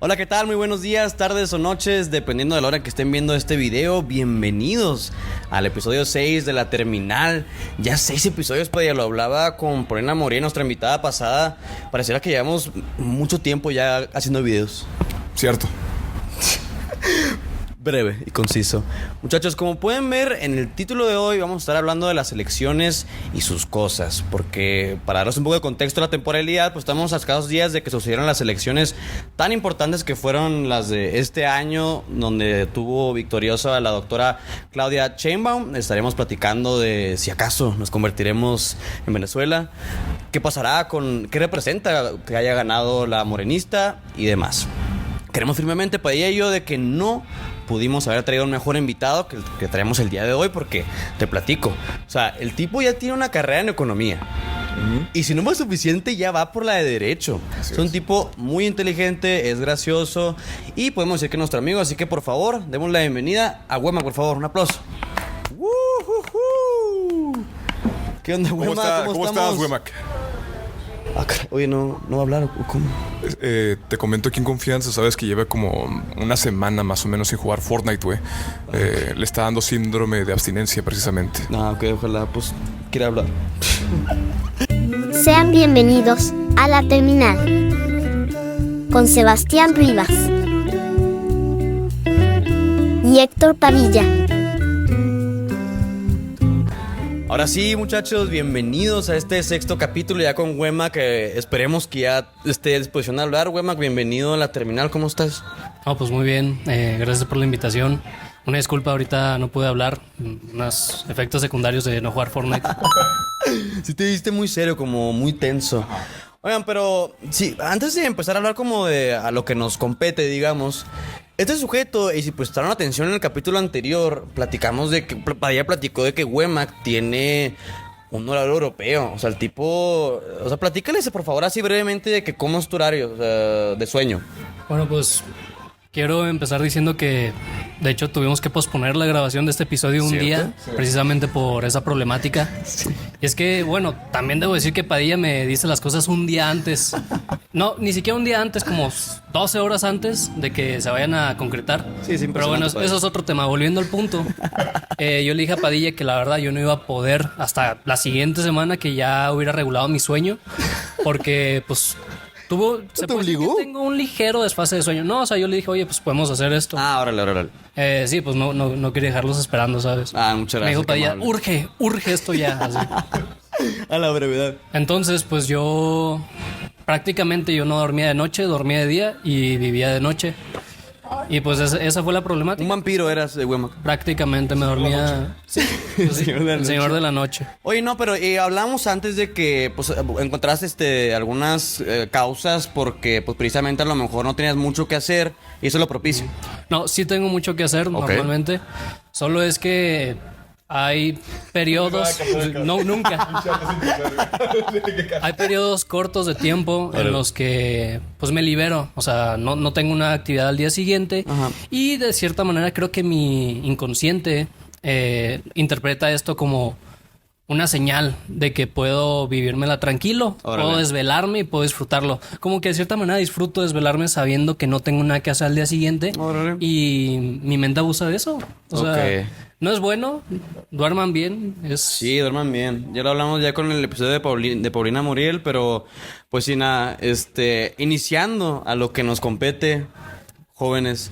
Hola, ¿qué tal? Muy buenos días, tardes o noches, dependiendo de la hora que estén viendo este video. Bienvenidos al episodio 6 de La Terminal. Ya 6 episodios, pues ya lo hablaba con Paulina Morín, nuestra invitada pasada. Pareciera que llevamos mucho tiempo ya haciendo videos. Cierto. Breve y conciso. Muchachos, como pueden ver en el título de hoy, vamos a estar hablando de las elecciones y sus cosas. Porque para darles un poco de contexto a la temporalidad, pues estamos a escasos días de que sucedieron las elecciones tan importantes que fueron las de este año, donde tuvo victoriosa la doctora Claudia Sheinbaum. Estaremos platicando de si acaso nos convertiremos en Venezuela, qué pasará con, qué representa que haya ganado la morenista y demás. Queremos firmemente pedir ello de que no pudimos haber traído un mejor invitado que el que traemos el día de hoy, porque te platico. O sea, el tipo ya tiene una carrera en economía. Y si no es suficiente, ya va por la de derecho. Es un tipo muy inteligente, es gracioso y podemos decir que es nuestro amigo. Así que por favor, demos la bienvenida a Wema, por favor, un aplauso. ¿Qué onda, Wema? ¿Cómo estás, Wemac? Oye, no va a hablar. ¿Cómo? Te comento aquí en confianza, sabes que lleva como una semana más o menos sin jugar Fortnite, güey. Le está dando síndrome de abstinencia precisamente. Ok, ojalá pues quiera hablar. Sean bienvenidos a La Terminal con Sebastián Rivas y Héctor Padilla. Ahora sí, muchachos, bienvenidos a este sexto capítulo ya con Wema, que esperemos que ya esté a disposición de hablar. Wema, bienvenido a La Terminal, ¿cómo estás? Pues muy bien, gracias por la invitación. Una disculpa, ahorita no pude hablar, unos efectos secundarios de no jugar Fortnite. Sí te viste muy serio, como muy tenso. Oigan, pero sí, antes de empezar a hablar como de a lo que nos compete, digamos, este sujeto, y si prestaron atención en el capítulo anterior, platicamos de que Padilla platicó de que Wema tiene un horario europeo. O sea, el tipo, o sea, platícales por favor así brevemente de que cómo es tu horario, o sea, de sueño. Bueno, pues quiero empezar diciendo que de hecho tuvimos que posponer la grabación de este episodio un día, precisamente por esa problemática. Sí. Y es que, bueno, también debo decir que Padilla me dice las cosas un día antes. No, ni siquiera un día antes, como 12 horas antes de que se vayan a concretar. Sí, pero bueno, eso es otro tema. Volviendo al punto, yo le dije a Padilla que la verdad yo no iba a poder hasta la siguiente semana que ya hubiera regulado mi sueño, porque pues se te obligó? tengo un ligero desfase de sueño. No, o sea, yo le dije, oye, pues podemos hacer esto. Órale. Sí, pues no quería dejarlos esperando, ¿sabes? Muchas gracias. Me dijo Padilla, urge esto ya. Así. A la brevedad. Entonces, pues yo prácticamente yo no dormía de noche, dormía de día y vivía de noche. Y pues esa fue la problemática. Un vampiro eras, Wema. Prácticamente me dormía. Sí, pues, sí, el señor de la noche. Oye, no, pero hablamos antes de que pues encontraste algunas causas porque pues precisamente a lo mejor no tenías mucho que hacer y eso lo propicia. No, sí tengo mucho que hacer normalmente. Solo es que hay periodos. No, nunca. Hay periodos cortos de tiempo en los que pues me libero. O sea, no tengo una actividad al día siguiente. Ajá. Y de cierta manera creo que mi inconsciente interpreta esto como una señal de que puedo vivírmela tranquilo. Órale. Puedo desvelarme y puedo disfrutarlo. Como que de cierta manera disfruto desvelarme sabiendo que no tengo nada que hacer al día siguiente. Órale. Y mi mente abusa de eso. O sea, no es bueno. Duerman bien. Sí, duerman bien. Ya lo hablamos ya con el episodio de Paulina Muriel, pero pues sí, nada, iniciando a lo que nos compete, jóvenes.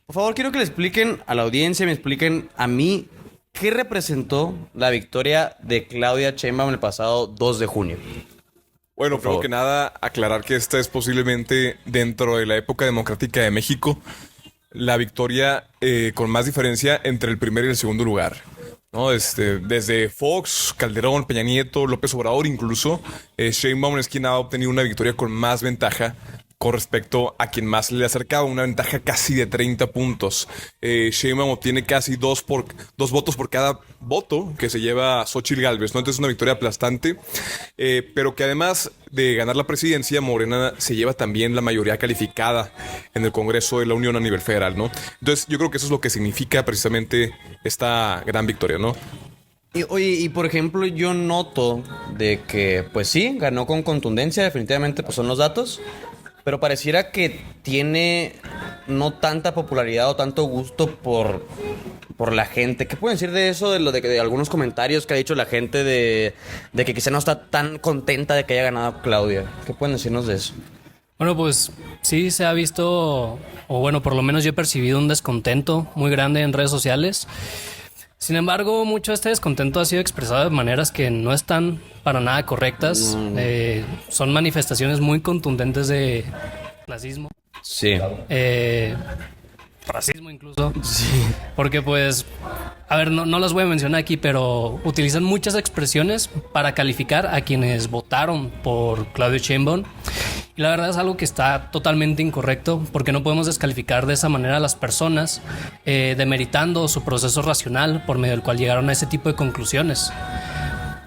Por favor, quiero que le expliquen a la audiencia, me expliquen a mí qué representó la victoria de Claudia Sheinbaum el pasado 2 de junio. Bueno, primero que nada, aclarar que esta es posiblemente dentro de la época democrática de México la victoria con más diferencia entre el primer y el segundo lugar, ¿no? Desde Fox, Calderón, Peña Nieto, López Obrador incluso, Sheinbaum es quien ha obtenido una victoria con más ventaja con respecto a quien más le acercaba, una ventaja casi de 30 puntos. Sheinbaum obtiene casi dos votos por cada voto que se lleva Xóchitl Gálvez, ¿no? Entonces es una victoria aplastante, pero que además de ganar la presidencia, Morena se lleva también la mayoría calificada en el Congreso de la Unión a nivel federal, ¿no? Entonces yo creo que eso es lo que significa precisamente esta gran victoria, ¿no? Y por ejemplo, yo noto de que, pues sí, ganó con contundencia, definitivamente, pues son los datos. pero pareciera que tiene no tanta popularidad o tanto gusto por la gente. ¿Qué pueden decir de eso, de algunos comentarios que ha dicho la gente de que quizá no está tan contenta de que haya ganado Claudia? ¿Qué pueden decirnos de eso? Bueno, pues sí se ha visto, o bueno, por lo menos yo he percibido un descontento muy grande en redes sociales. Sin embargo, mucho de este descontento ha sido expresado de maneras que no están para nada correctas. Son manifestaciones muy contundentes de clasismo. Sí. Racismo incluso. Sí. Porque pues, a ver, no las voy a mencionar aquí, pero utilizan muchas expresiones para calificar a quienes votaron por Claudia Sheinbaum. Y la verdad es algo que está totalmente incorrecto, porque no podemos descalificar de esa manera a las personas, demeritando su proceso racional por medio del cual llegaron a ese tipo de conclusiones.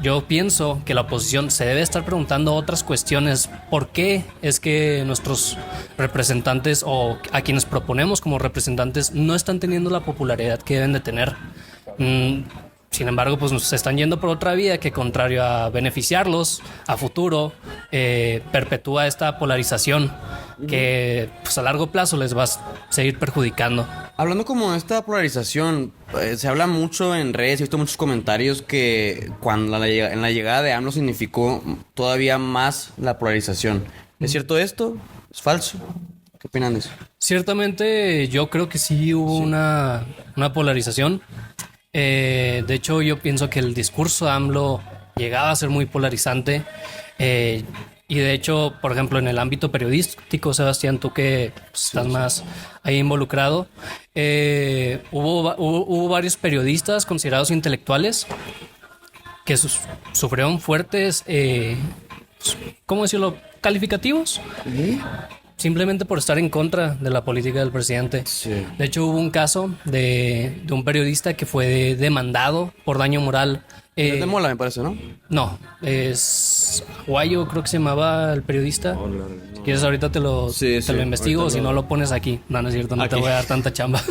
Yo pienso que la oposición se debe estar preguntando otras cuestiones. ¿Por qué es que nuestros representantes o a quienes proponemos como representantes no están teniendo la popularidad que deben de tener? Sin embargo, pues se están yendo por otra vía que, contrario a beneficiarlos a futuro, perpetúa esta polarización que pues a largo plazo les va a seguir perjudicando. Hablando como de esta polarización, se habla mucho en redes, he visto muchos comentarios que cuando en la llegada de AMLO significó todavía más la polarización. ¿Es cierto esto? ¿Es falso? ¿Qué opinan de eso? Ciertamente yo creo que sí hubo una polarización. De hecho, yo pienso que el discurso de AMLO llegaba a ser muy polarizante. Y de hecho, por ejemplo, en el ámbito periodístico, Sebastián, tú que estás más ahí involucrado, hubo varios periodistas considerados intelectuales que sufrieron fuertes, ¿cómo decirlo?, calificativos. Simplemente por estar en contra de la política del presidente. Sí. De hecho, hubo un caso de un periodista que fue demandado por daño moral. Es de Mola, me parece, ¿no? No, es Guayo, creo que se llamaba el periodista. Si quieres, ahorita te lo investigo, o si no lo pones aquí. No es cierto, no te voy a dar tanta chamba.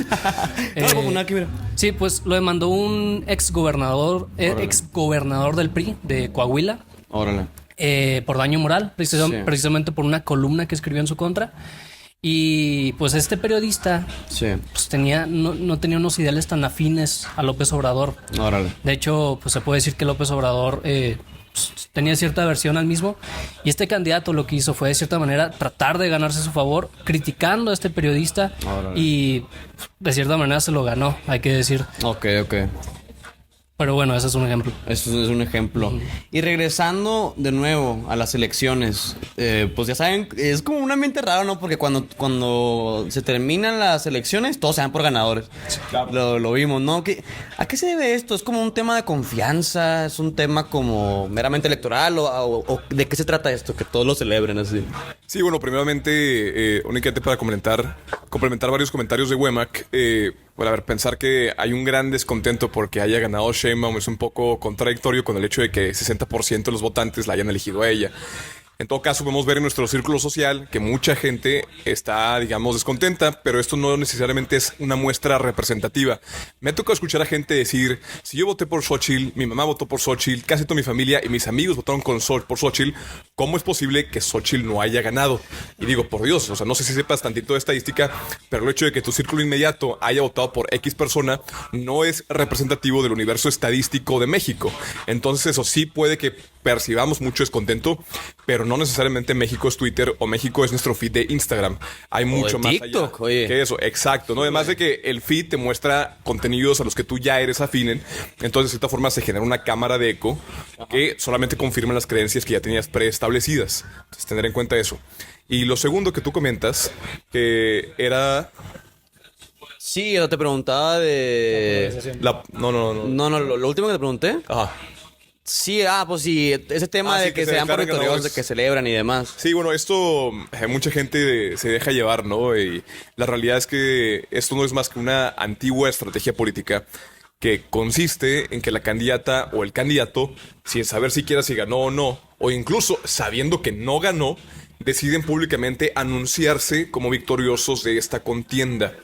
Sí, pues lo demandó un exgobernador del PRI de Coahuila. Órale. Por daño moral, precisamente por una columna que escribió en su contra. Y pues este periodista pues no tenía unos ideales tan afines a López Obrador. Órale. De hecho, pues se puede decir que López Obrador tenía cierta aversión al mismo. Y este candidato lo que hizo fue, de cierta manera, tratar de ganarse su favor, criticando a este periodista. Órale. Y de cierta manera se lo ganó, hay que decir. Ok. Pero bueno, ese es un ejemplo. Eso es un ejemplo. Y regresando de nuevo a las elecciones, pues ya saben, es como un ambiente raro, ¿no? Porque cuando se terminan las elecciones, todos se dan por ganadores. Sí, claro. Lo vimos, ¿no? ¿A qué se debe esto? ¿Es como un tema de confianza? ¿Es un tema como meramente electoral? ¿O de qué se trata esto? Que todos lo celebren así. Sí, bueno, primeramente, únicamente para complementar varios comentarios de Wemac. Bueno, a ver, pensar que hay un gran descontento porque haya ganado Sheinbaum es un poco contradictorio con el hecho de que 60% de los votantes la hayan elegido a ella. En todo caso, podemos ver en nuestro círculo social que mucha gente está, digamos, descontenta, pero esto no necesariamente es una muestra representativa. Me ha tocado escuchar a gente decir, si yo voté por Xóchitl, mi mamá votó por Xóchitl, casi toda mi familia y mis amigos votaron por Xóchitl, ¿cómo es posible que Xóchitl no haya ganado? Y digo, por Dios, o sea, no sé si sepas tantito de estadística, pero el hecho de que tu círculo inmediato haya votado por X persona no es representativo del universo estadístico de México. Entonces eso sí puede que percibamos mucho descontento, pero no necesariamente México es Twitter o México es nuestro feed de Instagram. Hay mucho más allá que eso. Exacto, ¿no? Además de que el feed te muestra contenidos a los que tú ya eres afinen, entonces de cierta forma se genera una cámara de eco que solamente confirma las creencias que ya tenías preestablecidas. Entonces tener en cuenta eso. Y lo segundo que tú comentas, que era... Sí, yo te preguntaba de... Lo último que te pregunté. Ajá. Sí, pues sí, ese tema de que se dan por victoriosos, de que celebran y demás. Sí, bueno, esto mucha gente se deja llevar, ¿no? Y la realidad es que esto no es más que una antigua estrategia política que consiste en que la candidata o el candidato, sin saber siquiera si ganó o no, o incluso sabiendo que no ganó, deciden públicamente anunciarse como victoriosos de esta contienda.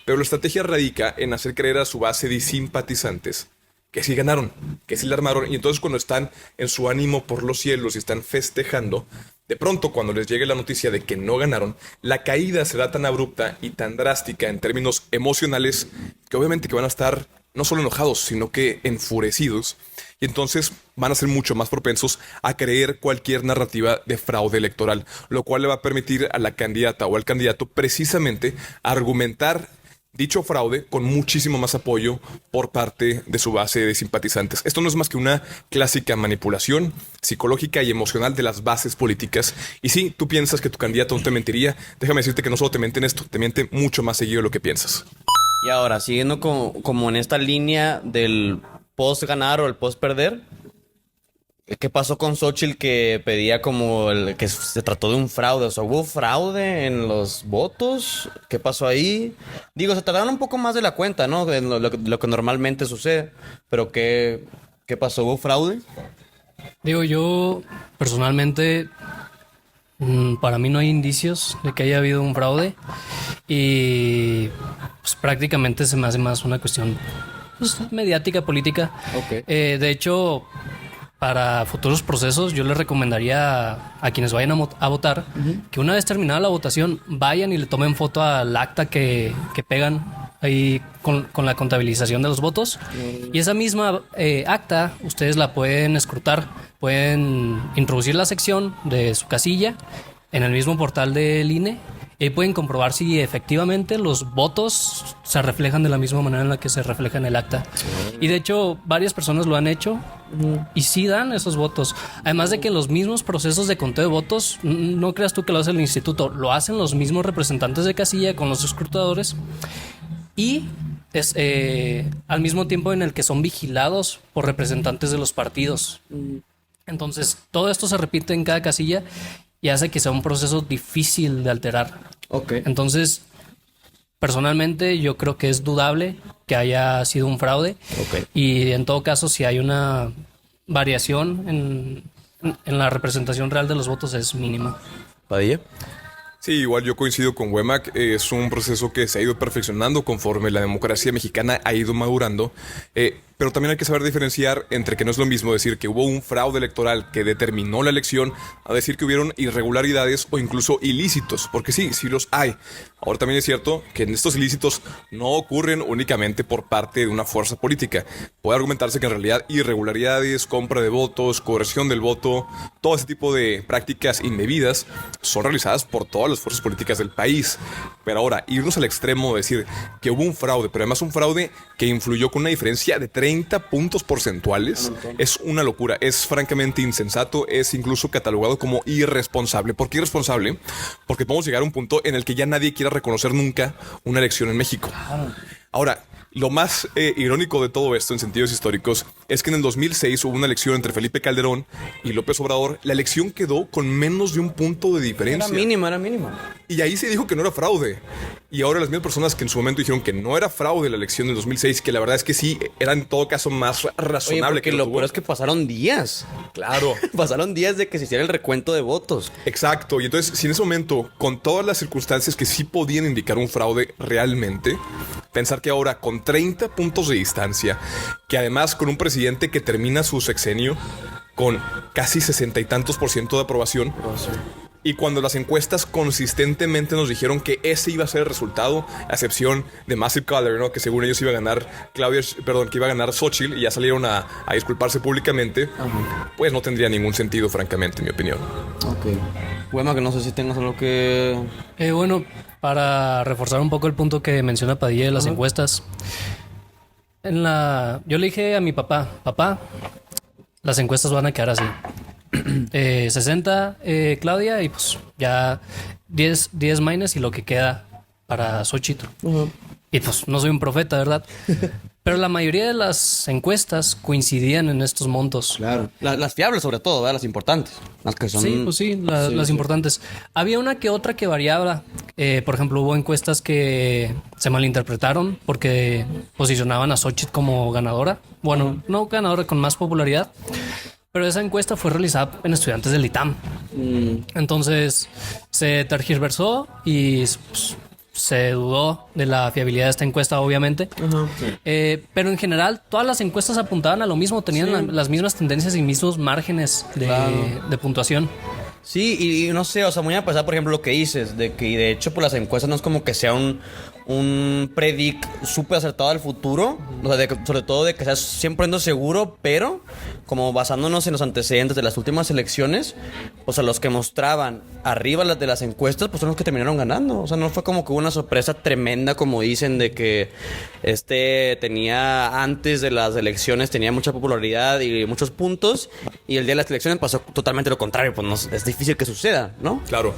Pero la estrategia radica en hacer creer a su base de simpatizantes que sí ganaron, que sí la armaron, y entonces cuando están en su ánimo por los cielos y están festejando, De pronto, cuando les llegue la noticia de que no ganaron, la caída será tan abrupta y tan drástica en términos emocionales que obviamente que van a estar no solo enojados, sino que enfurecidos. Y entonces van a ser mucho más propensos a creer cualquier narrativa de fraude electoral, lo cual le va a permitir a la candidata o al candidato precisamente argumentar dicho fraude con muchísimo más apoyo por parte de su base de simpatizantes. Esto no es más que una clásica manipulación psicológica y emocional de las bases políticas. Y si tú piensas que tu candidato no te mentiría, déjame decirte que no solo te miente en esto, te miente mucho más seguido de lo que piensas. Y ahora, siguiendo como en esta línea del post ganar o el post perder, ¿qué pasó con Xóchitl que pedía como que se trató de un fraude? O sea, ¿hubo fraude en los votos? ¿Qué pasó ahí? Digo, se tardaron un poco más de la cuenta, ¿no? De lo que normalmente sucede. Pero ¿qué pasó? ¿Hubo fraude? Digo, yo personalmente, para mí no hay indicios de que haya habido un fraude. Y pues prácticamente se me hace más una cuestión pues, mediática, política. Ok. De hecho, para futuros procesos, yo les recomendaría a quienes vayan a votar que una vez terminada la votación, vayan y le tomen foto al acta que pegan ahí con la contabilización de los votos. Y esa misma acta, ustedes la pueden escrutar, pueden introducir la sección de su casilla en el mismo portal del INE. Y ahí pueden comprobar si efectivamente los votos se reflejan de la misma manera en la que se refleja en el acta. Y de hecho, varias personas lo han hecho y sí dan esos votos. Además de que los mismos procesos de conteo de votos, no creas tú que lo hace el instituto, lo hacen los mismos representantes de casilla con los escrutadores. Y es al mismo tiempo en el que son vigilados por representantes de los partidos. Entonces, todo esto se repite en cada casilla y hace que sea un proceso difícil de alterar. Ok. Entonces, personalmente yo creo que es dudable que haya sido un fraude. Ok. Y en todo caso, si hay una variación en la representación real de los votos, es mínima. ¿Padilla? Sí, igual yo coincido con Wemac. Es un proceso que se ha ido perfeccionando conforme la democracia mexicana ha ido madurando. Pero también hay que saber diferenciar entre que no es lo mismo decir que hubo un fraude electoral que determinó la elección a decir que hubieron irregularidades o incluso ilícitos, porque sí los hay. Ahora también es cierto que estos ilícitos no ocurren únicamente por parte de una fuerza política. Puede argumentarse que en realidad irregularidades, compra de votos, coerción del voto, todo ese tipo de prácticas indebidas son realizadas por todas las fuerzas políticas del país. Pero ahora, irnos al extremo de decir que hubo un fraude, pero además un fraude que influyó con una diferencia de 30 puntos porcentuales, es una locura, es francamente insensato, es incluso catalogado como irresponsable. ¿Por qué irresponsable? Porque podemos llegar a un punto en el que ya nadie quiera reconocer nunca una elección en México. Ahora, lo más irónico de todo esto en sentidos históricos es que en el 2006 hubo una elección entre Felipe Calderón y López Obrador. La elección quedó con menos de un punto de diferencia. Era mínima. Y ahí se dijo que no era fraude. Y ahora las mismas personas que en su momento dijeron que no era fraude la elección del 2006, que la verdad es que sí, era en todo caso más razonable. Oye, lo peor es que pasaron días. Claro. Pasaron días de que se hiciera el recuento de votos. Exacto. Y entonces, si en ese momento, con todas las circunstancias que sí podían indicar un fraude realmente, pensar que ahora con 30 puntos de distancia, que además con un presidente que termina su sexenio con casi 60 y tantos % de aprobación, y cuando las encuestas consistentemente nos dijeron que ese iba a ser el resultado, a excepción de Massive Color, ¿no? Que según ellos iba a ganar que iba a ganar Xóchitl, y ya salieron a disculparse públicamente, pues no tendría ningún sentido, francamente, en mi opinión. Ok. Bueno, que no sé si tengas algo que... Bueno, para reforzar un poco el punto que menciona Padilla de las encuestas, yo le dije a mi papá, las encuestas van a quedar así. 60 Claudia y pues ya 10 minus y lo que queda para Xóchitl. Y pues no soy un profeta, ¿verdad? Pero la mayoría de las encuestas coincidían en estos montos. Claro. Las fiables sobre todo, ¿verdad? Las importantes. Las que son... Sí, pues sí, las importantes. Había una que otra que variaba. Por ejemplo, hubo encuestas que se malinterpretaron porque posicionaban a Xóchitl como ganadora. Bueno, no ganadora, con más popularidad. Pero esa encuesta fue realizada en estudiantes del ITAM. Entonces se tergiversó y pues, se dudó de la fiabilidad de esta encuesta, obviamente. Pero en general, todas las encuestas apuntaban a lo mismo, tenían las mismas tendencias y mismos márgenes de puntuación. Sí, y no sé, o sea, muy a pesar, por ejemplo, lo que dices, de que, y de hecho, pues las encuestas no es como que sea un predict súper acertado al futuro, o sea, sobre todo de que sea 100% seguro, pero como basándonos en los antecedentes de las últimas elecciones, o sea, los que mostraban arriba de las encuestas, pues son los que terminaron ganando, o sea, no fue como que una sorpresa tremenda, como dicen, de que tenía, antes de las elecciones, tenía mucha popularidad y muchos puntos, y el día de las elecciones pasó totalmente lo contrario, pues no, es difícil que suceda, ¿no? Claro,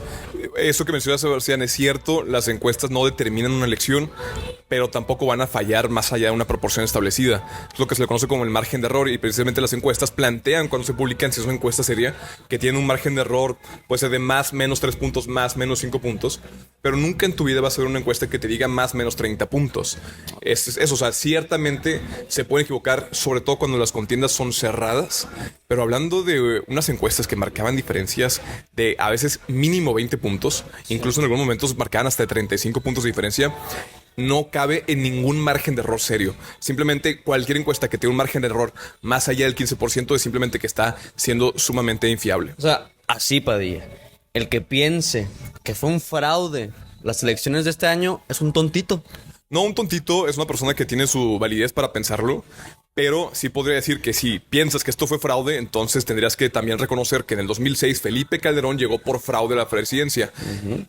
eso que mencionas, Sebastián, es cierto, las encuestas no determinan una elección, pero tampoco van a fallar más allá de una proporción establecida. Es lo que se le conoce como el margen de error, y precisamente las encuestas plantean cuando se publican, si es una encuesta seria, que tiene un margen de error, puede ser de más, menos 3 puntos, más, menos 5 puntos, pero nunca en tu vida vas a ver una encuesta que te diga más, menos 30 puntos. Es eso, o sea, ciertamente se pueden equivocar, sobre todo cuando las contiendas son cerradas, pero hablando de unas encuestas que marcaban diferencias de a veces mínimo 20 puntos, incluso en algunos momentos marcaban hasta 35 puntos de diferencia, no cabe en ningún margen de error serio. Simplemente cualquier encuesta que tenga un margen de error más allá del 15% es simplemente que está siendo sumamente infiable. O sea, así, Padilla, el que piense que fue un fraude las elecciones de este año es un tontito. No, un tontito es una persona que tiene su validez para pensarlo, pero sí podría decir que si piensas que esto fue fraude, entonces tendrías que también reconocer que en el 2006 Felipe Calderón llegó por fraude a la presidencia.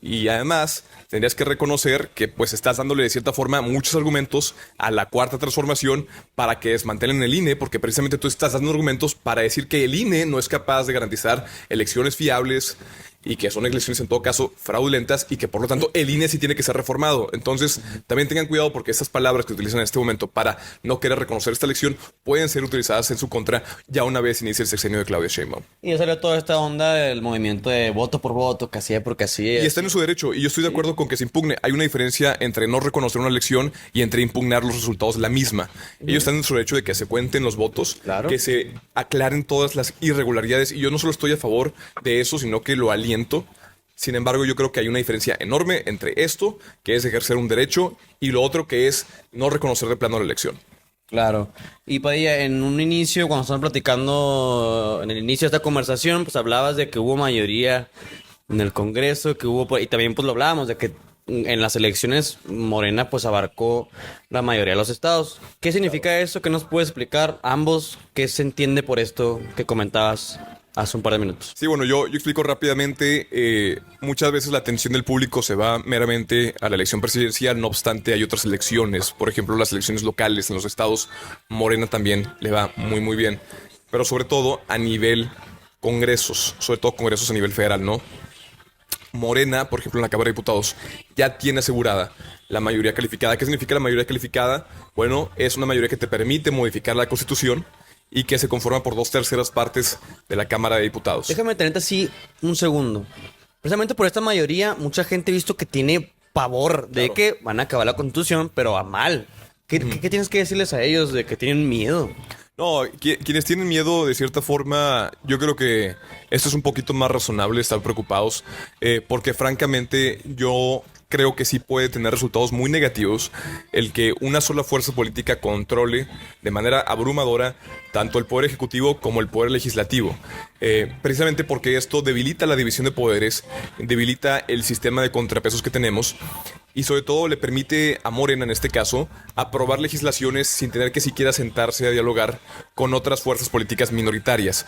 Y además tendrías que reconocer que pues estás dándole de cierta forma muchos argumentos a la cuarta transformación para que desmantelen el INE, porque precisamente tú estás dando argumentos para decir que el INE no es capaz de garantizar elecciones fiables y que son elecciones en todo caso fraudulentas y que por lo tanto el INE sí tiene que ser reformado. Entonces también tengan cuidado porque estas palabras que utilizan en este momento para no querer reconocer esta elección pueden ser utilizadas en su contra ya una vez inicie el sexenio de Claudia Sheinbaum. Y ya salió toda esta onda del movimiento de voto por voto, casilla por casilla. Y están en su derecho y yo estoy de acuerdo con que se impugne. Hay una diferencia entre no reconocer una elección y entre impugnar los resultados de la misma. Ellos están en su derecho de que se cuenten los votos, claro, que se aclaren todas las irregularidades y yo no solo estoy a favor de eso, sino que lo aliento. Sin embargo, yo creo que hay una diferencia enorme entre esto, que es ejercer un derecho, y lo otro, que es no reconocer de plano la elección. Claro. Y Padilla, en un inicio, cuando estaban platicando, en el inicio de esta conversación, pues hablabas de que hubo mayoría en el Congreso, que hubo, y también pues lo hablábamos de que en las elecciones Morena pues abarcó la mayoría de los estados. ¿Qué significa eso? ¿Qué nos puedes explicar ambos? ¿Qué se entiende por esto que comentabas hace un par de minutos? Sí, bueno, yo explico rápidamente. Muchas veces la atención del público se va meramente a la elección presidencial, no obstante hay otras elecciones, por ejemplo las elecciones locales en los estados. Morena también le va muy muy bien, pero sobre todo a nivel congresos, sobre todo congresos a nivel federal, ¿no? Morena, por ejemplo, en la Cámara de Diputados, ya tiene asegurada la mayoría calificada. ¿Qué significa la mayoría calificada? Bueno, es una mayoría que te permite modificar la Constitución y que se conforma por 2/3 partes de la Cámara de Diputados. Déjame tenerte así un segundo. Precisamente por esta mayoría, mucha gente ha visto que tiene pavor de Claro. que van a acabar la Constitución, pero a mal. ¿Qué tienes que decirles a ellos de que tienen miedo? No, quienes tienen miedo de cierta forma, yo creo que esto es un poquito más razonable estar preocupados, porque francamente yo creo que sí puede tener resultados muy negativos el que una sola fuerza política controle de manera abrumadora tanto el poder ejecutivo como el poder legislativo, precisamente porque esto debilita la división de poderes, debilita el sistema de contrapesos que tenemos y sobre todo le permite a Morena, en este caso, aprobar legislaciones sin tener que siquiera sentarse a dialogar con otras fuerzas políticas minoritarias.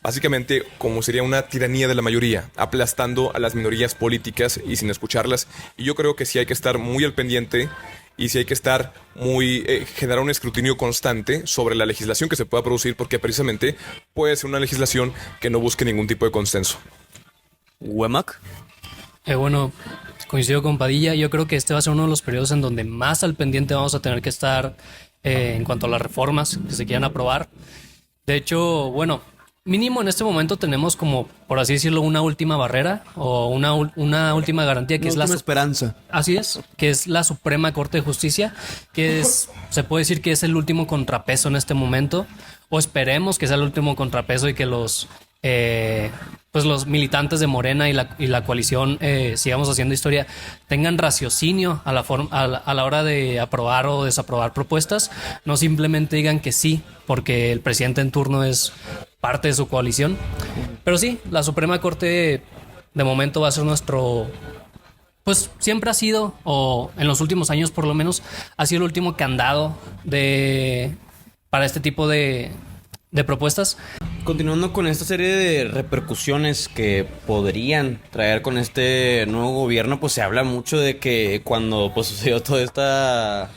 Básicamente, como sería una tiranía de la mayoría, aplastando a las minorías políticas y sin escucharlas. Y yo creo que sí hay que estar muy al pendiente y sí hay que estar generar un escrutinio constante sobre la legislación que se pueda producir, porque precisamente puede ser una legislación que no busque ningún tipo de consenso. ¿Huemac? Bueno, coincido con Padilla. Yo creo que este va a ser uno de los periodos en donde más al pendiente vamos a tener que estar en cuanto a las reformas que se quieran aprobar. De hecho, bueno, mínimo en este momento tenemos como, por así decirlo, una última barrera o una última garantía que es la esperanza. Así es, que es la Suprema Corte de Justicia, que es, se puede decir que es el último contrapeso en este momento, o esperemos que sea el último contrapeso y que los militantes de Morena y la coalición sigamos haciendo historia, tengan raciocinio a la hora de aprobar o desaprobar propuestas, no simplemente digan que sí, porque el presidente en turno es parte de su coalición. Pero sí, la Suprema Corte de momento va a ser nuestro... Pues siempre ha sido, o en los últimos años por lo menos, ha sido el último candado para este tipo de propuestas. Continuando con esta serie de repercusiones que podrían traer con este nuevo gobierno, pues se habla mucho de que cuando pues sucedió toda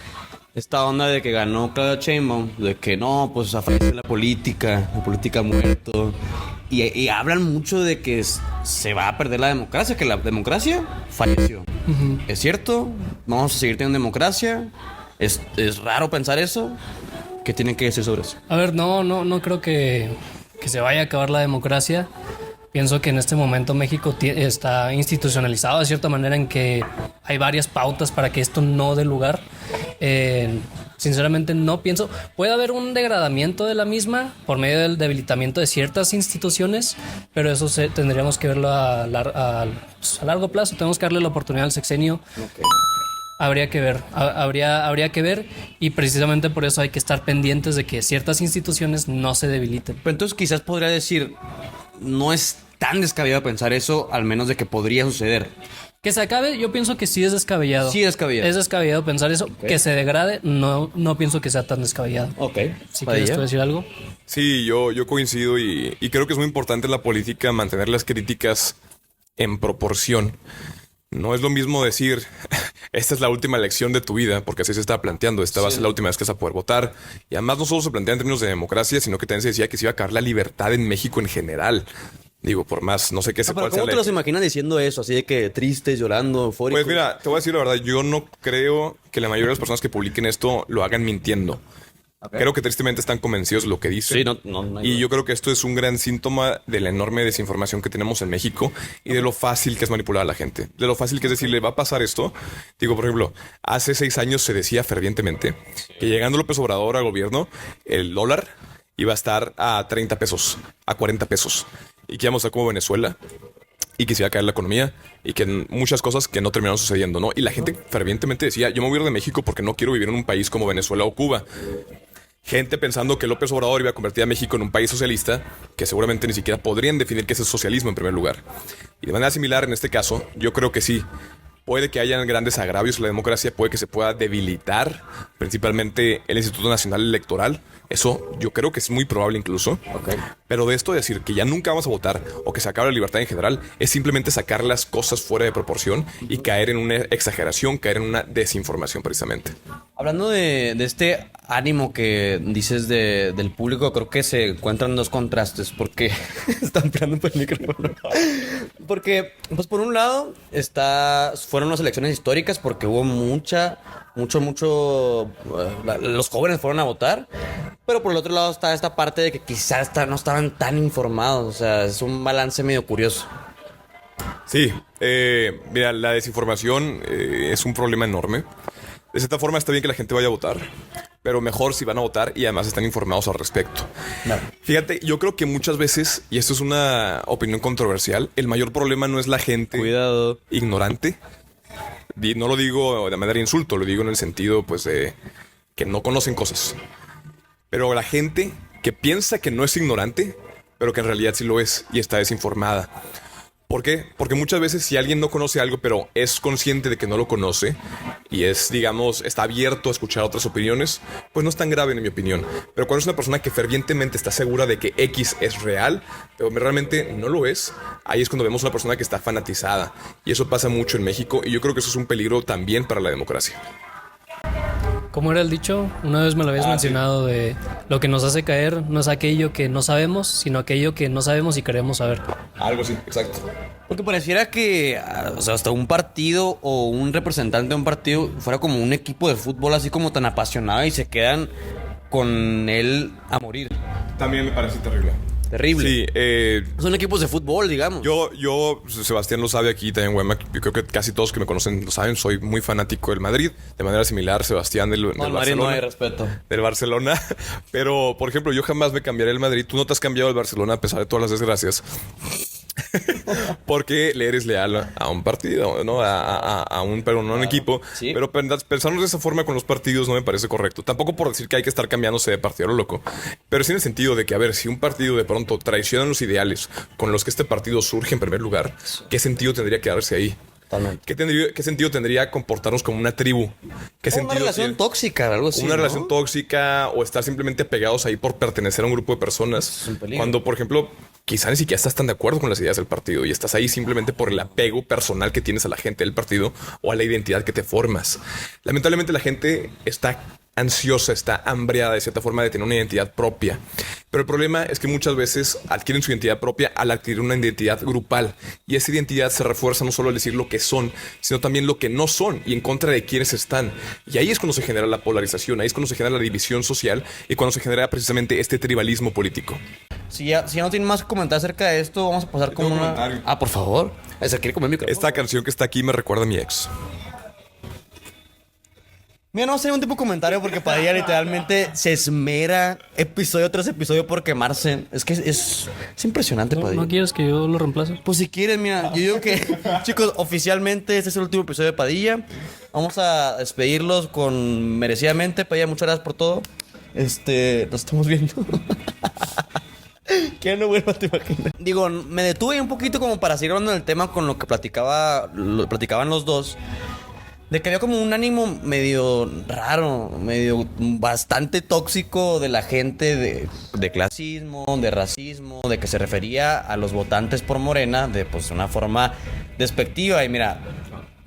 esta onda de que ganó Claudia Sheinbaum, de que no, pues aparece la política ha muerto. Y hablan mucho de que se va a perder la democracia, que la democracia falleció. Uh-huh. ¿Es cierto? ¿Vamos a seguir teniendo democracia? ¿Es raro pensar eso? ¿Qué tienen que decir sobre eso? A ver, no creo que se vaya a acabar la democracia. Pienso que en este momento México está institucionalizado de cierta manera en que hay varias pautas para que esto no dé lugar. Sinceramente no pienso. Puede haber un degradamiento de la misma por medio del debilitamiento de ciertas instituciones, pero eso tendríamos que verlo a largo plazo. Tenemos que darle la oportunidad al sexenio. Okay. Habría que ver, habría que ver, y precisamente por eso hay que estar pendientes de que ciertas instituciones no se debiliten. Pero entonces quizás podría decir, no es tan descabellado pensar eso, al menos de que podría suceder. Que se acabe, yo pienso que sí es descabellado. Sí es descabellado. Es descabellado pensar eso. Okay. Que se degrade, no pienso que sea tan descabellado. Ok. ¿Sí quieres tú decir algo? Sí, yo coincido y creo que es muy importante en la política mantener las críticas en proporción. No es lo mismo decir, esta es la última elección de tu vida, porque así se estaba planteando, esta va a ser la última vez que vas a poder votar. Y además no solo se plantea en términos de democracia, sino que también se decía que se iba a acabar la libertad en México en general. Digo, por más, no sé qué se puede hacer. ¿Cómo te los imaginas diciendo eso? Así de que tristes, llorando, eufóricos. Pues mira, te voy a decir la verdad, yo no creo que la mayoría de las personas que publiquen esto lo hagan mintiendo. Okay. Creo que tristemente están convencidos de lo que dicen. Sí, no y yo creo que esto es un gran síntoma de la enorme desinformación que tenemos en México y de lo fácil que es manipular a la gente. De lo fácil que es decirle, va a pasar esto. Digo, por ejemplo, hace 6 años se decía fervientemente que llegando López Obrador al gobierno, el dólar iba a estar a 30 pesos, a 40 pesos. Y que íbamos a estar como Venezuela y que se iba a caer la economía y que muchas cosas que no terminaron sucediendo, ¿no? Y la gente fervientemente decía, yo me voy a ir de México porque no quiero vivir en un país como Venezuela o Cuba. Gente pensando que López Obrador iba a convertir a México en un país socialista, que seguramente ni siquiera podrían definir qué es el socialismo en primer lugar. Y de manera similar en este caso, yo creo que sí. Puede que hayan grandes agravios en la democracia, puede que se pueda debilitar principalmente el Instituto Nacional Electoral. Eso yo creo que es muy probable incluso. Okay. Pero de esto de decir que ya nunca vamos a votar o que se acabe la libertad en general es simplemente sacar las cosas fuera de proporción y caer en una exageración, caer en una desinformación precisamente. Hablando de este ánimo que dices del público, creo que se encuentran dos contrastes porque están peleando por el micrófono. Porque, pues por un lado, fueron las elecciones históricas porque hubo los jóvenes fueron a votar, pero por el otro lado está esta parte de que quizás no estaban tan informados, o sea, es un balance medio curioso. Sí, mira, la desinformación es un problema enorme. De cierta forma está bien que la gente vaya a votar, pero mejor si van a votar y además están informados al respecto. No. Fíjate, yo creo que muchas veces, y esto es una opinión controversial, el mayor problema no es la gente ignorante. Y no lo digo de manera de insulto, lo digo en el sentido pues de que no conocen cosas. Pero la gente que piensa que no es ignorante, pero que en realidad sí lo es y está desinformada. ¿Por qué? Porque muchas veces si alguien no conoce algo, pero es consciente de que no lo conoce y está abierto a escuchar otras opiniones, pues no es tan grave en mi opinión. Pero cuando es una persona que fervientemente está segura de que X es real, pero realmente no lo es, ahí es cuando vemos una persona que está fanatizada. Y eso pasa mucho en México y yo creo que eso es un peligro también para la democracia. ¿Cómo era el dicho? Una vez me lo habías mencionado, sí. De lo que nos hace caer no es aquello que no sabemos, sino aquello que no sabemos y queremos saber. Algo así, exacto. Porque pareciera que hasta un partido o un representante de un partido fuera como un equipo de fútbol así como tan apasionado y se quedan con él a morir. También me parece terrible. Terrible. Sí, son equipos de fútbol, digamos. Yo, Sebastián lo sabe aquí también, Wema. Yo creo que casi todos que me conocen lo saben. Soy muy fanático del Madrid. De manera similar, Sebastián del Barcelona. Madrid no hay respeto. Del Barcelona. Pero, por ejemplo, yo jamás me cambiaré el Madrid. Tú no te has cambiado el Barcelona a pesar de todas las desgracias. Porque le eres leal a un partido, ¿no? Pero no a un equipo. Sí. Pero pensarnos de esa forma con los partidos no me parece correcto. Tampoco por decir que hay que estar cambiándose de partido a lo loco. Pero sí en el sentido de que, a ver, si un partido de pronto traiciona los ideales con los que este partido surge en primer lugar, ¿qué sentido tendría quedarse ahí? ¿Qué sentido tendría comportarnos como una tribu? Una relación tóxica, algo así. Una relación tóxica o estar simplemente pegados ahí por pertenecer a un grupo de personas. Cuando, por ejemplo, quizá ni siquiera estás tan de acuerdo con las ideas del partido y estás ahí simplemente por el apego personal que tienes a la gente del partido o a la identidad que te formas. Lamentablemente la gente está ansiosa, está hambriada de cierta forma de tener una identidad propia. Pero el problema es que muchas veces adquieren su identidad propia al adquirir una identidad grupal. Y esa identidad se refuerza no solo al decir lo que son, sino también lo que no son y en contra de quienes están. Y ahí es cuando se genera la polarización, ahí es cuando se genera la división social y cuando se genera precisamente este tribalismo político. Si ya no tienen más que comentar acerca de esto, vamos a pasar con una... Por favor. ¿Se quiere comer mi micrófono? Esta canción que está aquí me recuerda a mi ex. Mira, no sería un tipo de comentario porque Padilla literalmente se esmera episodio tras episodio por quemarse. Es que es impresionante, Padilla. ¿No quieres que yo lo reemplace? Pues si quieres, mira, yo digo que, chicos, oficialmente este es el último episodio de Padilla. Vamos a despedirlos con merecidamente. Padilla, muchas gracias por todo. Nos estamos viendo. Que no vuelva, te imaginas. Digo, me detuve un poquito como para seguir hablando del tema con lo que platicaban los dos. De que había como un ánimo medio raro, medio bastante tóxico de la gente de clasismo, de racismo, de que se refería a los votantes por Morena de pues una forma despectiva. Y mira,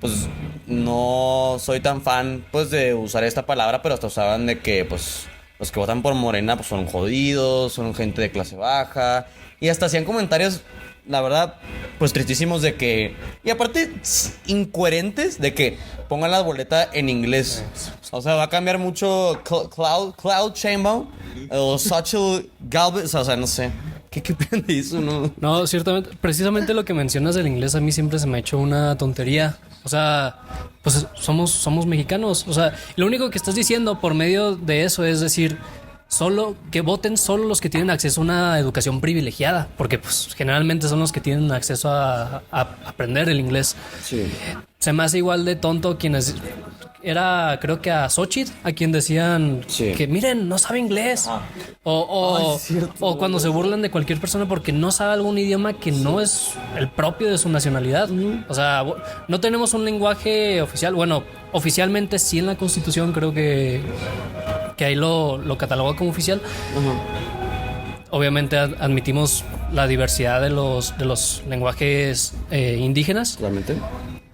pues no soy tan fan pues de usar esta palabra, pero hasta usaban de que pues los que votan por Morena pues son jodidos, son gente de clase baja. Y hasta hacían comentarios, la verdad, pues tristísimos de que... Y aparte, incoherentes de que pongan la boleta en inglés. O sea, va a cambiar mucho Cloud Chamber o Xochitl Galvez. O sea, no sé. ¿Qué opinan de eso? No, ciertamente. Precisamente lo que mencionas del inglés a mí siempre se me ha hecho una tontería. O sea, pues somos mexicanos. O sea, lo único que estás diciendo por medio de eso es decir... que voten solo los que tienen acceso a una educación privilegiada, porque pues generalmente son los que tienen acceso a aprender el inglés. Sí. Se me hace igual de tonto quienes era, creo que a Xochitl, a quien decían que miren, no sabe inglés. O cuando se burlan de cualquier persona porque no sabe algún idioma que no es el propio de su nacionalidad. O sea, no tenemos un lenguaje oficial. Bueno, oficialmente sí en la Constitución creo que ahí lo cataloga como oficial. Obviamente admitimos la diversidad de los lenguajes indígenas. Realmente.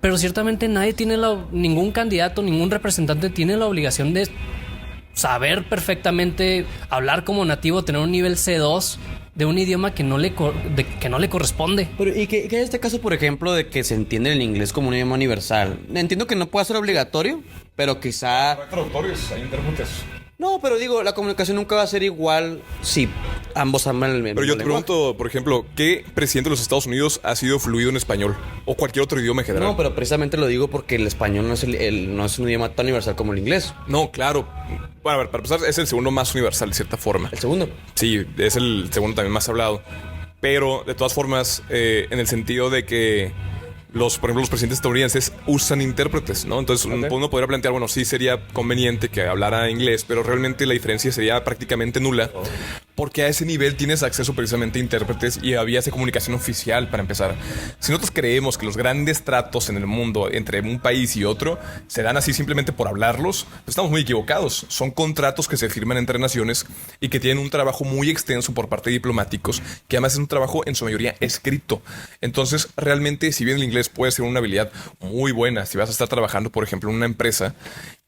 Pero ciertamente ningún candidato, ningún representante tiene la obligación de saber perfectamente hablar como nativo, tener un nivel C2 de un idioma que no le corresponde. Pero, ¿y qué es este caso, por ejemplo, de que se entiende el inglés como un idioma universal? Entiendo que no puede ser obligatorio, pero quizá... Hay traductores, hay intérpretes. No, pero digo, la comunicación nunca va a ser igual si ambos hablan el mismo. Pero yo te pregunto, por ejemplo, ¿qué presidente de los Estados Unidos ha sido fluido en español? O cualquier otro idioma en general. No, pero precisamente lo digo porque el español no es un idioma tan universal como el inglés. No, claro. Bueno, a ver, para empezar, es el segundo más universal, de cierta forma. ¿El segundo? Sí, es el segundo también más hablado. Pero, de todas formas, en el sentido de que por ejemplo, los presidentes estadounidenses usan intérpretes, ¿no? Entonces, uno podría plantear, bueno, sí sería conveniente que hablara inglés, pero realmente la diferencia sería prácticamente nula, porque a ese nivel tienes acceso precisamente a intérpretes y a vías de comunicación oficial, para empezar. Si nosotros creemos que los grandes tratos en el mundo entre un país y otro se dan así simplemente por hablarlos, pues estamos muy equivocados. Son contratos que se firman entre naciones y que tienen un trabajo muy extenso por parte de diplomáticos, que además es un trabajo en su mayoría escrito. Entonces, realmente, si bien el inglés puede ser una habilidad muy buena, si vas a estar trabajando, por ejemplo, en una empresa,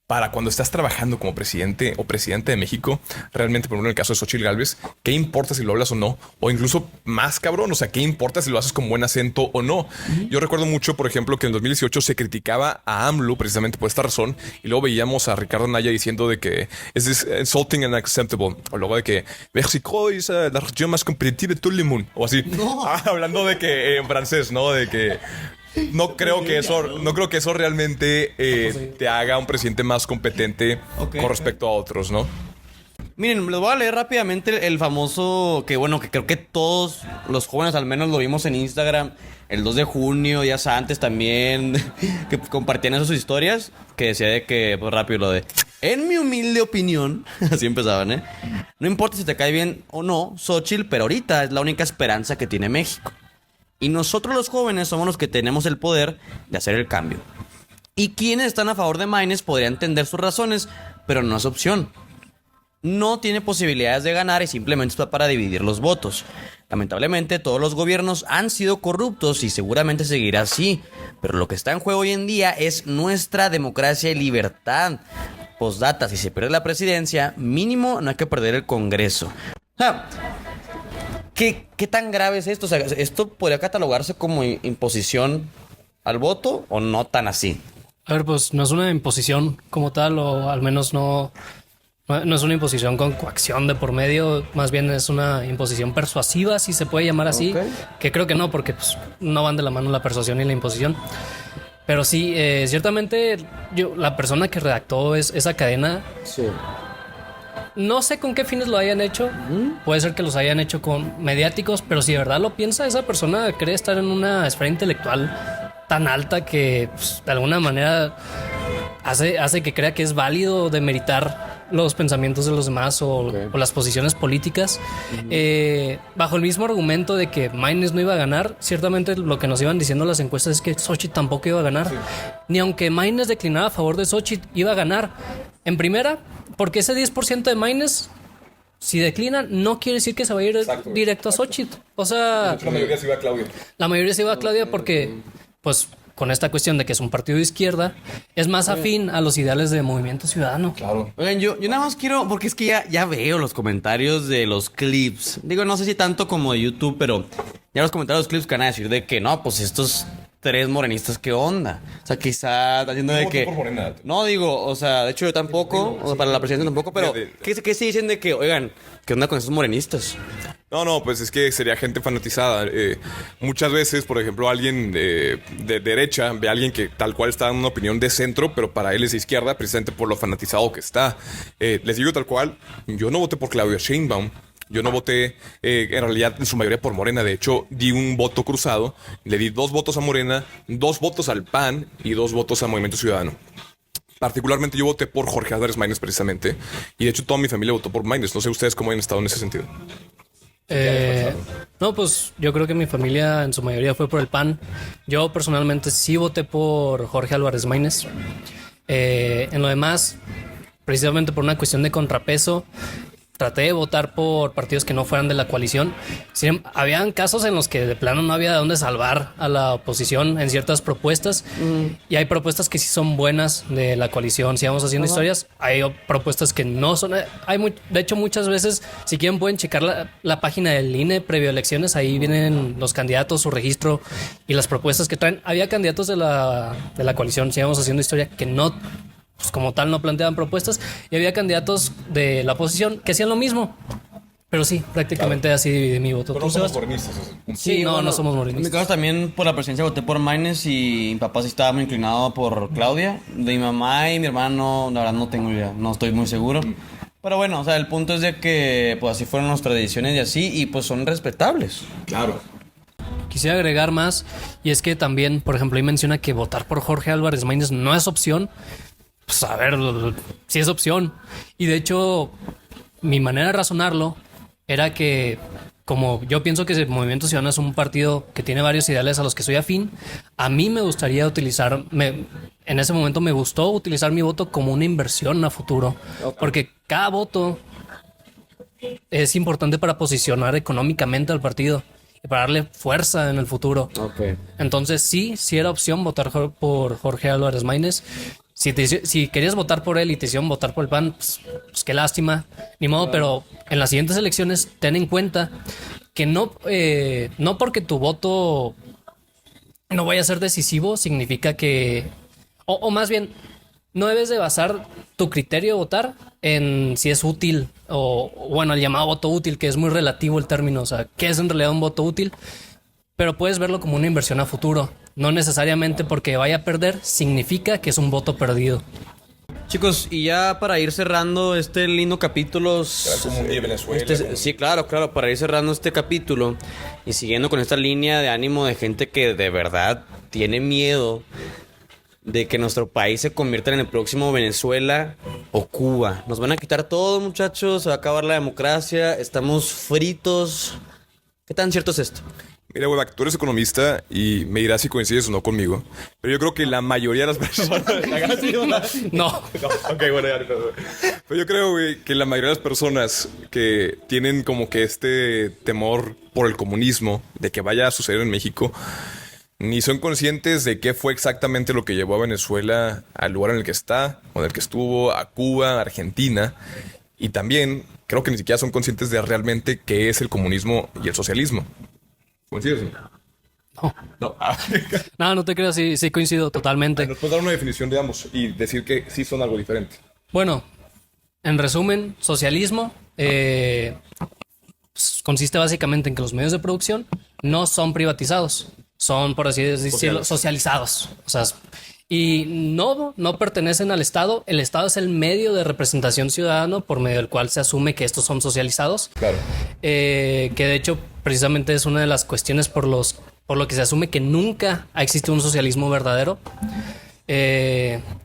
para cuando estás trabajando como presidente o presidente de México, realmente, por ejemplo, en el caso de Xochitl Gálvez, ¿qué importa si lo hablas o no? O incluso más cabrón, o sea, ¿qué importa si lo haces con buen acento o no? Yo recuerdo mucho, por ejemplo, que en 2018 se criticaba a AMLO precisamente por esta razón, y luego veíamos a Ricardo Anaya diciendo de que es insulting and unacceptable, o luego de que México es la región más competitiva de todo el mundo, o así. No. Hablando de que en francés, ¿no? De que no creo que eso realmente te haga un presidente más competente con respecto a otros, ¿no? Miren, les voy a leer rápidamente el famoso, que bueno, que creo que todos los jóvenes al menos lo vimos en Instagram el 2 de junio, días antes también, que compartían esas historias, que decía de que, pues rápido lo de, en mi humilde opinión, así empezaban, ¿eh? No importa si te cae bien o no, Xóchitl, pero ahorita es la única esperanza que tiene México. Y nosotros los jóvenes somos los que tenemos el poder de hacer el cambio. Y quienes están a favor de Maines podrían entender sus razones, pero no es opción. No tiene posibilidades de ganar y simplemente está para dividir los votos. Lamentablemente todos los gobiernos han sido corruptos y seguramente seguirá así, pero lo que está en juego hoy en día es nuestra democracia y libertad. Postdata, si se pierde la presidencia, mínimo no hay que perder el Congreso. O sea, ¿qué tan grave es esto? O sea, ¿esto podría catalogarse como imposición al voto o no tan así? A ver, pues no es una imposición como tal, o al menos no es una imposición con coacción de por medio, más bien es una imposición persuasiva, si se puede llamar así, que creo que no, porque pues, no van de la mano la persuasión y la imposición. Pero sí, ciertamente la persona que redactó esa cadena, sí. No sé con qué fines lo hayan hecho. Puede ser que los hayan hecho con mediáticos, pero si de verdad lo piensa, esa persona cree estar en una esfera intelectual tan alta que pues, de alguna manera hace que crea que es válido demeritar los pensamientos de los demás o las posiciones políticas. Bajo el mismo argumento de que Maines no iba a ganar, ciertamente lo que nos iban diciendo las encuestas es que Xóchitl tampoco iba a ganar. Sí. Ni aunque Maines declinara a favor de Xóchitl, iba a ganar. En primera, porque ese 10% de Maines, si declina, no quiere decir que se va a ir directo a Xóchitl. O sea, la mayoría se iba a Claudia. La mayoría se iba a Claudia porque, pues, con esta cuestión de que es un partido de izquierda, es más afín a los ideales de Movimiento Ciudadano. Claro. Oigan, yo nada más quiero, porque es que ya veo los comentarios de los clips. Digo, no sé si tanto como de YouTube, pero ya los comentarios de los clips que van a decir de que no, pues estos 3 morenistas, ¿qué onda? O sea, quizá haciendo de que... Por Morena. No, digo, o sea, de hecho yo tampoco, o sea, para la presidencia tampoco, pero ¿qué se dicen de que, oigan, qué onda con esos morenistas? No, pues es que sería gente fanatizada. Muchas veces, por ejemplo, alguien de derecha ve a alguien que tal cual está dando una opinión de centro, pero para él es de izquierda, precisamente por lo fanatizado que está. Les digo tal cual, yo no voté por Claudia Sheinbaum. Yo no voté, en realidad, en su mayoría por Morena. De hecho, di un voto cruzado. Le di 2 votos a Morena, 2 votos al PAN y 2 votos a Movimiento Ciudadano. Particularmente yo voté por Jorge Álvarez Maínez precisamente. Y de hecho toda mi familia votó por Maínez. No sé ustedes cómo han estado en ese sentido. No, pues yo creo que mi familia en su mayoría fue por el PAN. Yo personalmente sí voté por Jorge Álvarez Maínez. En lo demás, precisamente por una cuestión de contrapeso, traté de votar por partidos que no fueran de la coalición. Sí, habían casos en los que de plano no había de dónde salvar a la oposición en ciertas propuestas. Y hay propuestas que sí son buenas de la coalición. Si vamos haciendo historias, hay propuestas que no son. De hecho, muchas veces, si quieren, pueden checar la página del INE previo a elecciones. Ahí vienen los candidatos, su registro y las propuestas que traen. Había candidatos de la coalición, si vamos haciendo historia, que no, pues como tal, no planteaban propuestas, y había candidatos de la oposición que hacían lo mismo. Pero sí, prácticamente así dividí mi voto. Pero no somos morenistas. Sí, no somos morenistas. En mi caso también por la presidencia voté por Maínez y mi papá sí estaba muy inclinado por Claudia. De mi mamá y mi hermano, la verdad no tengo idea, no estoy muy seguro. Pero bueno, o sea, el punto es de que pues así fueron las tradiciones y así, y pues son respetables. Claro. Quisiera agregar más, y es que también, por ejemplo, ahí menciona que votar por Jorge Álvarez Maínez no es opción. Pues a ver, sí es opción. Y de hecho, mi manera de razonarlo era que, como yo pienso que el Movimiento Ciudadano es un partido que tiene varios ideales a los que soy afín, a mí me gustaría en ese momento me gustó utilizar mi voto como una inversión a futuro. Okay. Porque cada voto es importante para posicionar económicamente al partido y para darle fuerza en el futuro. Okay. Entonces sí era opción votar por Jorge Álvarez Maínez. Si querías votar por él y te hicieron votar por el PAN, pues qué lástima, ni modo, pero en las siguientes elecciones ten en cuenta que no porque tu voto no vaya a ser decisivo significa que, o más bien, no debes de basar tu criterio de votar en si es útil o bueno, el llamado voto útil, que es muy relativo el término, o sea, ¿qué es en realidad un voto útil? Pero puedes verlo como una inversión a futuro. No necesariamente porque vaya a perder significa que es un voto perdido. Chicos, y ya para ir cerrando este lindo capítulo. Era como un día de Venezuela. Sí, claro, para ir cerrando este capítulo y siguiendo con esta línea de ánimo de gente que de verdad tiene miedo de que nuestro país se convierta en el próximo Venezuela o Cuba. Nos van a quitar todo, muchachos, se va a acabar la democracia, estamos fritos. ¿Qué tan cierto es esto? Mira, güey, tú eres economista y me dirás si coincides o no conmigo. Pero yo creo que la mayoría de las personas... No. Ok, bueno, ya. Pero yo creo, güey, que la mayoría de las personas que tienen como que este temor por el comunismo, de que vaya a suceder en México, ni son conscientes de qué fue exactamente lo que llevó a Venezuela al lugar en el que está, o en el que estuvo, a Cuba, a Argentina. Y también creo que ni siquiera son conscientes de realmente qué es el comunismo y el socialismo. ¿Coincides? No. No te creas, sí coincido totalmente. ¿Nos puedes dar una definición de ambos y decir que sí son algo diferente? Bueno, en resumen, socialismo consiste básicamente en que los medios de producción no son privatizados, son, por así decirlo, socializados. O sea, y no pertenecen al Estado. El Estado es el medio de representación ciudadano por medio del cual se asume que estos son socializados. Claro. Que de hecho precisamente es una de las cuestiones por lo que se asume que nunca ha existido un socialismo verdadero.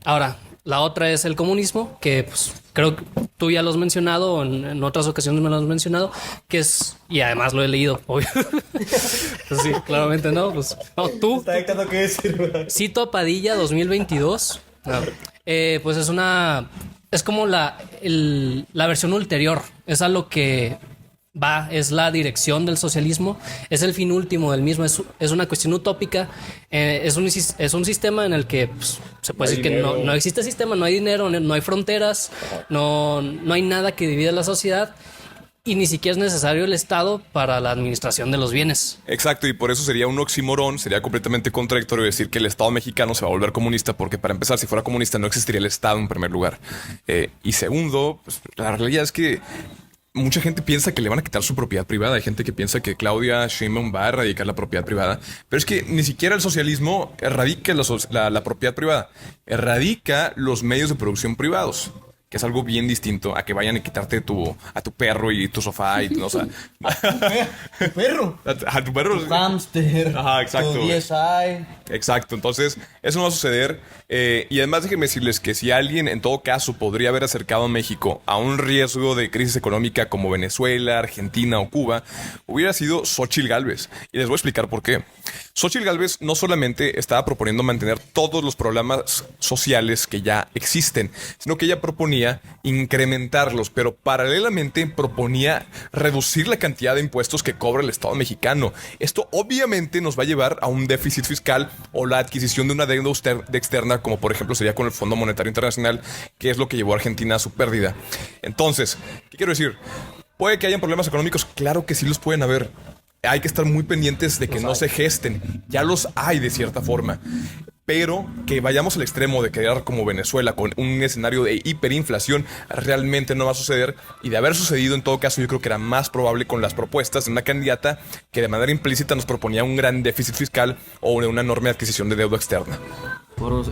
Ahora, la otra es el comunismo, que pues, creo que tú ya lo has mencionado, en otras ocasiones me lo has mencionado, que es, y además lo he leído, obvio. Pues sí, claramente no. Pues, no, tú. Está dictando qué decir. Cito a Padilla 2022. Pues es como la versión ulterior. Es a lo que es la dirección del socialismo, es el fin último del mismo, es una cuestión utópica, es un sistema en el que pues, se puede decir que no existe sistema, no hay dinero, no hay fronteras, no hay nada que divida la sociedad y ni siquiera es necesario el Estado para la administración de los bienes. Exacto, y por eso sería un oxímoron, sería completamente contradictorio decir que el Estado mexicano se va a volver comunista, porque para empezar, si fuera comunista no existiría el Estado en primer lugar. Y segundo, pues, la realidad es que mucha gente piensa que le van a quitar su propiedad privada. Hay gente que piensa que Claudia Sheinbaum va a erradicar la propiedad privada. Pero es que ni siquiera el socialismo erradica la propiedad privada. Erradica los medios de producción privados, que es algo bien distinto a que vayan a quitarte a tu perro y tu sofá y, o sea, ¿Tu perro? A tu perro. Tu hámster. Ajá, exacto. Tu DSi. Exacto, entonces eso no va a suceder. Y además déjenme decirles que si alguien en todo caso podría haber acercado a México a un riesgo de crisis económica como Venezuela, Argentina o Cuba, hubiera sido Xóchitl Gálvez. Y les voy a explicar por qué. Xóchitl Gálvez no solamente estaba proponiendo mantener todos los programas sociales que ya existen, sino que ella proponía incrementarlos, pero paralelamente proponía reducir la cantidad de impuestos que cobra el Estado mexicano. Esto obviamente nos va a llevar a un déficit fiscal o la adquisición de una deuda externa, como por ejemplo sería con el Fondo Monetario Internacional, que es lo que llevó a Argentina a su pérdida. Entonces, ¿qué quiero decir? ¿Puede que hayan problemas económicos? Claro que sí los pueden haber. Hay que estar muy pendientes de que no se gesten. Ya los hay de cierta forma. Pero que vayamos al extremo de quedar como Venezuela con un escenario de hiperinflación realmente no va a suceder. Y de haber sucedido, en todo caso, yo creo que era más probable con las propuestas de una candidata que de manera implícita nos proponía un gran déficit fiscal o una enorme adquisición de deuda externa.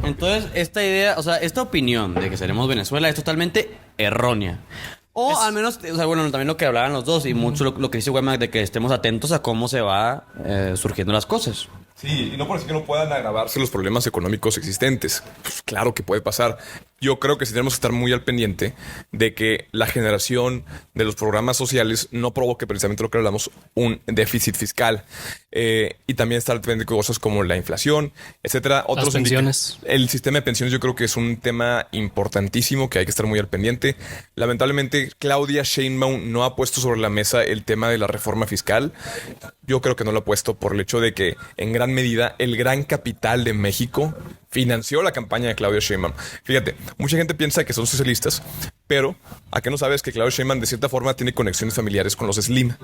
Entonces, esta idea, o sea, esta opinión de que seremos Venezuela es totalmente errónea. O al menos, o sea, bueno, también lo que hablaban los dos y mucho lo que dice Wemac de que estemos atentos a cómo se va surgiendo las cosas. Sí, y no por decir que no puedan agravarse los problemas económicos existentes. Pues claro que puede pasar. Yo creo que sí tenemos que estar muy al pendiente de que la generación de los programas sociales no provoque precisamente lo que hablamos, un déficit fiscal. Y también estar al pendiente de cosas como la inflación, etcétera. Las pensiones. El sistema de pensiones yo creo que es un tema importantísimo que hay que estar muy al pendiente. Lamentablemente, Claudia Sheinbaum no ha puesto sobre la mesa el tema de la reforma fiscal. Yo creo que no lo ha puesto por el hecho de que en gran medida el gran capital de México financió la campaña de Claudia Sheinbaum. Fíjate, mucha gente piensa que son socialistas, pero ¿a qué no sabes que Claudia Sheinbaum de cierta forma tiene conexiones familiares con los Slim?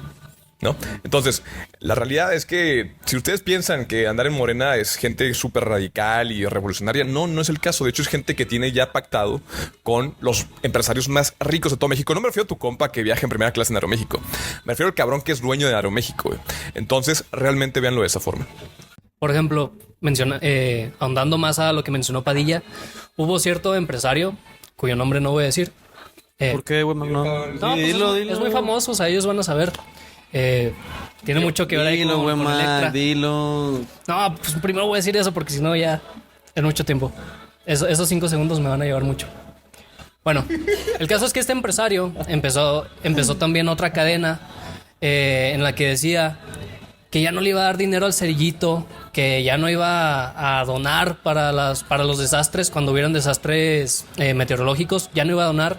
¿No? Entonces, la realidad es que si ustedes piensan que andar en Morena es gente súper radical y revolucionaria, no es el caso. De hecho, es gente que tiene ya pactado con los empresarios más ricos de todo México. No me refiero a tu compa que viaja en primera clase en Aeroméxico. Me refiero al cabrón que es dueño de Aeroméxico. Entonces, realmente véanlo de esa forma. Por ejemplo, ahondando más a lo que mencionó Padilla, hubo cierto empresario cuyo nombre no voy a decir. ¿Por qué, güey? No, No, sí, pues es muy famoso, o sea, ellos van a saber. Tiene mucho que ver ahí Dilo, güey, con Electra. dilo. No, pues primero voy a decir eso porque si no ya es mucho tiempo. Esos 5 segundos me van a llevar mucho. Bueno, el caso es que este empresario empezó también otra cadena en la que decía que ya no le iba a dar dinero al cerillito, que ya no iba a donar para los desastres cuando hubieran desastres meteorológicos, ya no iba a donar,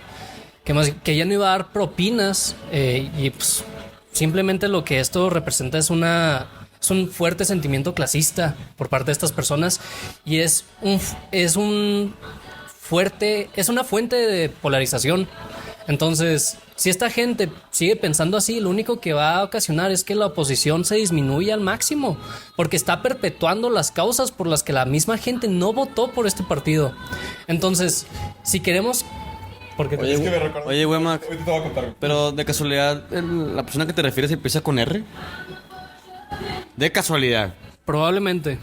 que ya no iba a dar propinas y pues simplemente lo que esto representa es un fuerte sentimiento clasista por parte de estas personas y es una fuente de polarización. Entonces, si esta gente sigue pensando así, lo único que va a ocasionar es que la oposición se disminuya al máximo, porque está perpetuando las causas por las que la misma gente no votó por este partido. Entonces, si queremos... Oye, güey, Mac, Ahorita te voy a contar. pero de casualidad, ¿la persona que te refieres empieza con R? De casualidad. Probablemente.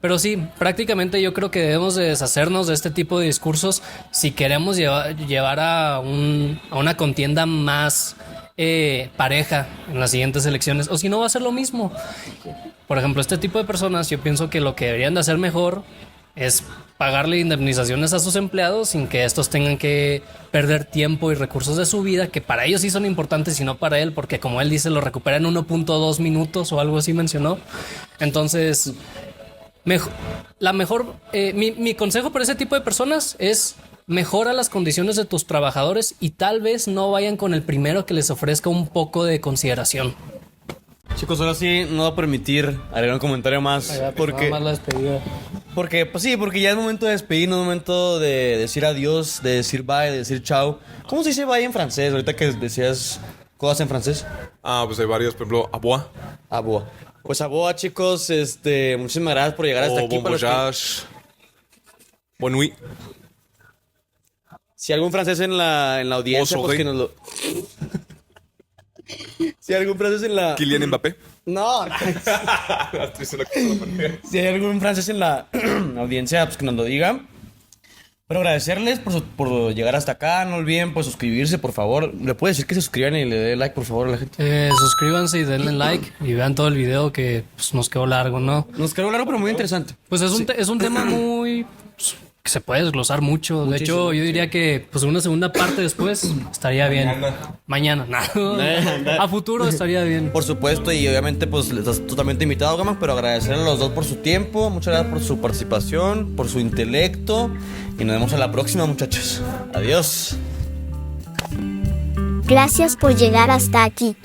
Pero sí, prácticamente yo creo que debemos de deshacernos de este tipo de discursos si queremos llevar a una contienda más pareja en las siguientes elecciones. O si no, va a ser lo mismo. Por ejemplo, este tipo de personas, yo pienso que lo que deberían de hacer mejor es pagarle indemnizaciones a sus empleados sin que estos tengan que perder tiempo y recursos de su vida, que para ellos sí son importantes y no para él, porque como él dice, lo recupera en 1.2 minutos o algo así mencionó. Entonces, mi consejo para ese tipo de personas es: mejora las condiciones de tus trabajadores y tal vez no vayan con el primero que les ofrezca un poco de consideración. Chicos, ahora sí no voy a permitir agregar un comentario más. Porque Nada más la despedida. Porque ya es momento de despedirnos, es momento de decir adiós, de decir bye, de decir chao. ¿Cómo se dice bye en francés? Ahorita que decías cosas en francés. Pues hay varios, por ejemplo, aboa. Aboa. Pues aboa, chicos, muchísimas gracias por llegar hasta aquí. Bon voyage. Bonne nuit. Si algún francés en la audiencia, pues que nos lo... Si hay algún francés en la... Kylian Mbappé. No. Si hay algún francés en la audiencia, pues que nos lo diga. Pero agradecerles por llegar hasta acá. No olviden pues suscribirse, por favor. ¿Le puedo decir que se suscriban y le den like, por favor, a la gente? Suscríbanse y denle like y vean todo el video que pues, nos quedó largo, ¿no? Nos quedó largo, pero muy interesante. Pues es un tema muy... pues, que se puede desglosar mucho. De hecho, yo diría que pues una segunda parte después estaría bien. Mañana. No. A futuro estaría bien. Por supuesto, y obviamente pues estás totalmente invitado, Gama, pero agradecer a los dos por su tiempo. Muchas gracias por su participación, por su intelecto. Y nos vemos a la próxima, muchachos. Adiós. Gracias por llegar hasta aquí.